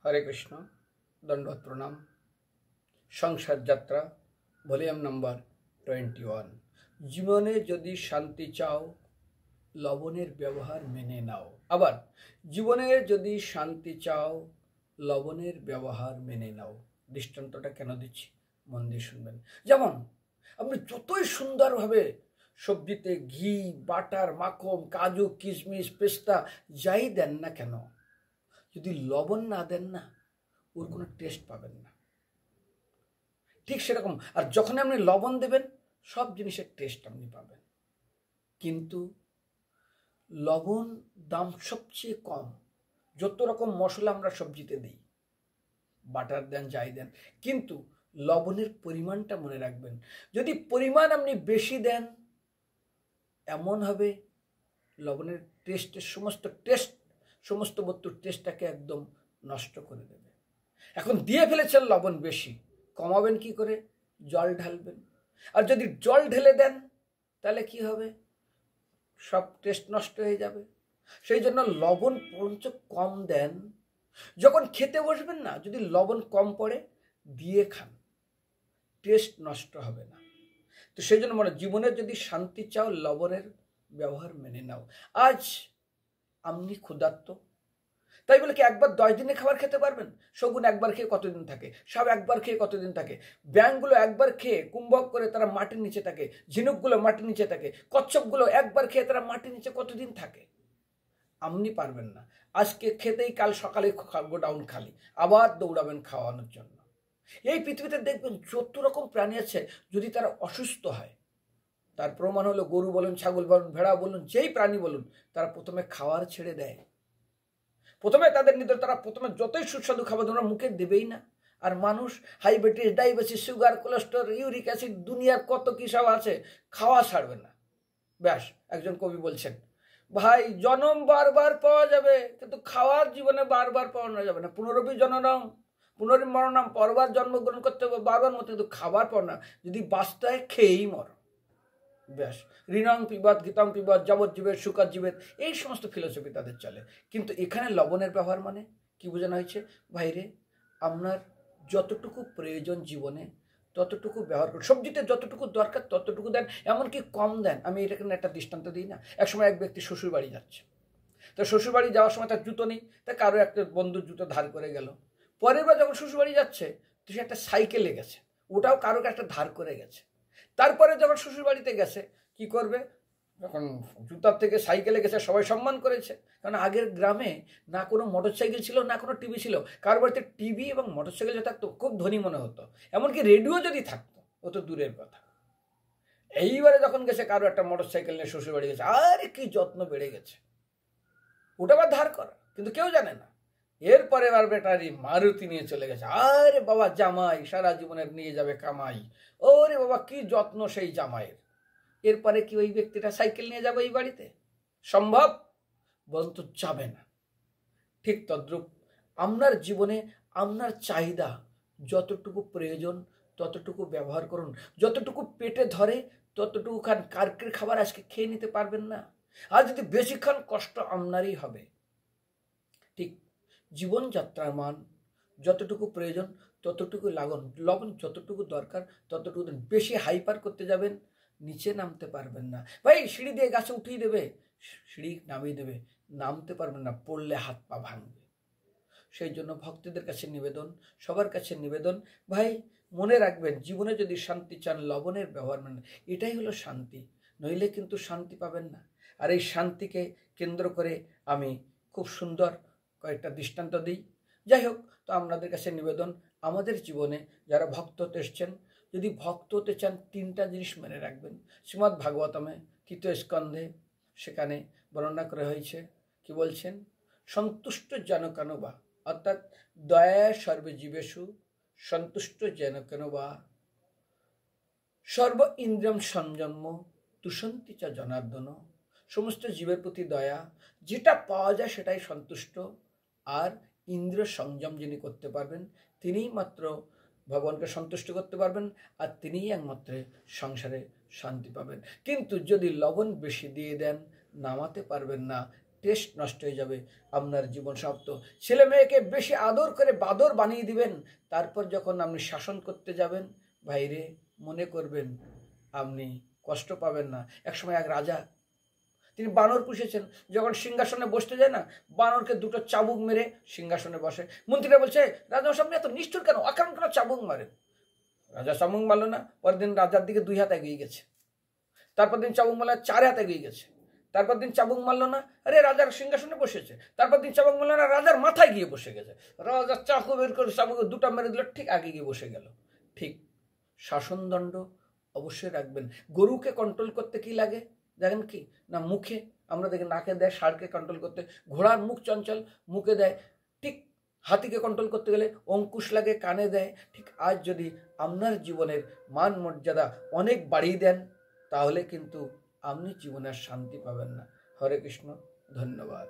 हरे कृष्ण दंडवत प्रणाम। संसार यात्रा भलिউম नम्बर 21। जीवने यदि शांति चाओ लवणेर व्यवहार मेने नाओ। आबार जीवने यदि शांति चाओ लवणेर व्यवहार मेने नाओ। दृष्टान्तटा केन दिচ্ছি मन दिए शुनबेन। जेमन आपनि যতই সুন্দরভাবে सब्जीते घी बाटार माखन काजू किशमिश पेस्ता যাই দেন না কেন, যদি লবণ না দেন না ওর কোনো টেস্ট পাবেন না। ঠিক সেরকম আর যখন আপনি লবণ দেবেন সব জিনিসের টেস্ট আপনি পাবেন। কিন্তু লবণ দাম সবচেয়ে কম। যত রকম মশলা আমরা সবজিতে দিই, বাটার দেন যাই দেন, কিন্তু লবণের পরিমাণটা মনে রাখবেন। যদি পরিমাণ আপনি বেশি দেন এমন হবে লবণের টেস্টের সমস্ত বস্তুর টেস্টটাকে একদম নষ্ট করে দেবে। এখন দিয়ে ফেলেছেন লবণ বেশি, কমাবেন কি করে? জল ঢালবেন। আর যদি জল ঢেলে দেন তাহলে কি হবে? সব টেস্ট নষ্ট হয়ে যাবে। সেই জন্য লবণ বরঞ্চ কম দেন। যখন খেতে বসবেন না, যদি লবণ কম পড়ে দিয়ে খান, টেস্ট নষ্ট হবে না। তো সেই জন্য মানে জীবনের যদি শান্তি চাও লবণের ব্যবহার মেনে নাও। আজ আপনি ক্ষুধার্ত, তাই বলে কি একবার 10 দিনে খাবার খেতে পারবেন? শগুন একবার খেয়ে কতদিন থাকে, সাপ একবার খেয়ে কতদিন থাকে, ব্যাঙগুলো একবার খেয়ে কুম্ভক করে তারা মাটির নিচে থাকে, ঝিনুকগুলো মাটির নিচে থাকে, কচ্ছপগুলো একবার খেয়ে তারা মাটির নিচে কতদিন থাকে? আপনি পারবেন না। আজকে খেতেই কাল সকালে গোডাউন খালি, আবার দৌড়াবেন খাওয়ানোর জন্য। এই পৃথিবীতে দেখবেন যত রকম প্রাণী আছে, যদি তারা অসুস্থ হয় তার প্রমাণ হলো গরু বলুন, ছাগল বলুন, ভেড়া বলুন, যেই প্রাণী বলুন, তারা প্রথমে খাওয়ার ছেড়ে দেয়। প্রথমে তাদের নিতে তারা প্রথমে যতই সুস্বাদু খাবার তোমরা মুখে দেবেই না। আর মানুষ হাইবেটিস, diabetes, sugar, cholesterol, uric acid, দুনিয়ার কত কি সব আছে, খাওয়া ছাড়বে না। ব্যাস, একজন কবি বলছেন, ভাই জন্ম বারবার পাওয়া যাবে কিন্তু খাওয়ার জীবনে বারবার পাওয়া যাবে না। পুনরপি জননম পুনর্মরণম, পরবার জন্মগ্রহণ করতে হবে বারবার মতো, কিন্তু খাবার পর না। যদি বাঁচতে হয় খেয়েই মর। ব্যাস, ঋণং পিবত গীতং পিবত যাবজ্জীবের সুখত জীবেত, এই সমস্ত ফিলোসফি তাদের চলে। কিন্তু এখানে লবণের ব্যবহার মানে কি বোঝানো হয়েছে? ভাইরে, আপনার যতটুকু প্রয়োজন জীবনে ততটুকু ব্যবহার করুন। সবজিতে যতটুকু দরকার ততটুকু দেন, এমনকি কম দেন। আমি এটাকে একটা দৃষ্টান্ত দিই না। একসময় এক ব্যক্তি শ্বশুর বাড়ি যাচ্ছে, তো শ্বশুর বাড়ি যাওয়ার সময় তার জুতো নেই, তা কারো একটা বন্ধুর জুতো ধার করে গেল। পরের বার যখন শ্বশুর বাড়ি যাচ্ছে তো সে একটা সাইকেলে গেছে, ওটাও কারো একটা ধার করে গেছে। তারপরে যখন শ্বশুর বাড়িতে গেছে কি করবে? যখন জুতার থেকে সাইকেলে গেছে সবাই সম্মান করেছে, কারণ আগের গ্রামে না কোনো মোটরসাইকেল ছিল না কোনো টিভি ছিল। কারোর বাড়িতে টিভি এবং মোটরসাইকেল যদি থাকতো খুব ধনী মনে হতো, এমনকি রেডিও যদি থাকতো ও তো দূরের কথা। এইবারে যখন গেছে কারো একটা মোটরসাইকেল নিয়ে শ্বশুর বাড়ি গেছে, আরে কি যত্ন বেড়ে গেছে, ওটা আবার ধার করা, কিন্তু কেউ জানে না। এরপরে এবার ব্যাটারি মারুতি নিয়ে চলে গেছে। আরে বাবা জামাই সারা জীবনের নিয়ে যাবে কামাই, ওরে বাবা কি যত্ন সেই জামাইয়ের। এরপরে কি ওই ব্যক্তিটা সাইকেল নিয়ে যাবে এই বাড়িতে? সম্ভব? বলুন তো, যাবে না। ঠিক তদ্রূপ আপনার জীবনে আপনার চাহিদা যতটুকু প্রয়োজন ততটুকু ব্যবহার করুন। যতটুকু পেটে ধরে ততটুকু খান। কালকের খাবার আজকে খেয়ে নিতে পারবেন না, আর যদি বেশি খান কষ্ট আপনারই হবে। ঠিক জীবনযাত্রার মান যতটুকু প্রয়োজন ততটুকু লাগুন, লবণ যতটুকু দরকার ততটুকু দিন। বেশি হাইপার করতে যাবেন নিচে নামতে পারবেন না। ভাই সিঁড়ি দিয়ে গাছে উঠিয়ে দেবে, সিঁড়ি নামিয়ে দেবে, নামতে পারবেন না, পড়লে হাত পা ভাঙবে। সেই জন্য ভক্তদের কাছে নিবেদন, সবার কাছে নিবেদন, ভাই মনে রাখবেন জীবনে যদি শান্তি চান লবণের ব্যবহার মানে এটাই হলো শান্তি, নইলে কিন্তু শান্তি পাবেন না। আর এই শান্তিকে কেন্দ্র করে আমি খুব সুন্দর কয়েকটা দৃষ্টান্ত দিই। যাই হোক, তো আপনাদের কাছে নিবেদন, আমাদের জীবনে যারা ভক্ত হতে এসছেন, যদি ভক্ত হতে চান 3টা জিনিস মনে রাখবেন। শ্রীমদ্ ভাগবতমে 3য় স্কন্ধে সেখানে বর্ণনা করা হয়েছে। কি বলছেন? সন্তুষ্ট যেন কেন বা, অর্থাৎ দয়া সর্ব জীবেষু সন্তুষ্ট যেন কেন বা, সর্ব ইন্দ্রিয়ম সংযম তুষন্তি চ জনার্দন। সমস্ত জীবের প্রতি দয়া, যেটা পাওয়া যায় সেটাই সন্তুষ্ট। আর ইন্দ্রিয় সংযম যিনি করতে পারবেন তিনিই মাত্র ভগবানকে সন্তুষ্ট করতে পারবেন, আর তিনিই একমাত্র সংসারে শান্তি পাবেন। কিন্তু যদি লবণ বেশি দিয়ে দেন নামাতে পারবেন না, টেস্ট নষ্ট হয়ে যাবে, আপনার জীবন সমাপ্ত। ছেলে মেয়েকে বেশি আদর করে বাদর বানিয়ে দিবেন, তারপর যখন আপনি শাসন করতে যাবেন, ভাইরে মনে করবেন আপনি কষ্ট পাবেন না। একসময় এক রাজা, তিনি বানর পুষেছেন, যখন সিংহাসনে বসতে যায় না, বানরকে দুটো চাবুক মেরে সিংহাসনে বসে। মন্ত্রীরা বলছে, রাজা আপনি এত নিষ্ঠুর কেন, অকারণ কেন চাবুক মারেন? রাজা চাবুক মারল না, পরের দিন রাজার দিকে 2 হাত এগিয়ে গেছে। তারপর দিন চাবুক মারল 4 হাত এগিয়ে গেছে। তারপর দিন চাবুক মারলো না, আরে রাজার সিংহাসনে বসেছে। তারপর দিন চাবুক মারলো না, রাজার মাথায় গিয়ে বসে গেছে। রাজা চাকু বের করে চাবুক 2টা মেরে দিল, ঠিক আগে গিয়ে বসে গেল। ঠিক শাসনদণ্ড অবশ্যই রাখবেন। গরুকে কন্ট্রোল করতে কি লাগে দেখেন কি না, মুখে। আমরা দেখি নাকে দেয় ষাঁড়কে কন্ট্রোল করতে, ঘোড়ার মুখ চঞ্চল, মুখে দেয়। ঠিক হাতিকে কন্ট্রোল করতে গেলে অঙ্কুশ লাগে, কানে দেয়। ঠিক আজ যদি আপনার জীবনের মান মর্যাদা অনেক বাড়িয়ে দেন, তাহলে কিন্তু আপনি জীবনের শান্তি পাবেন না। হরে কৃষ্ণ, ধন্যবাদ।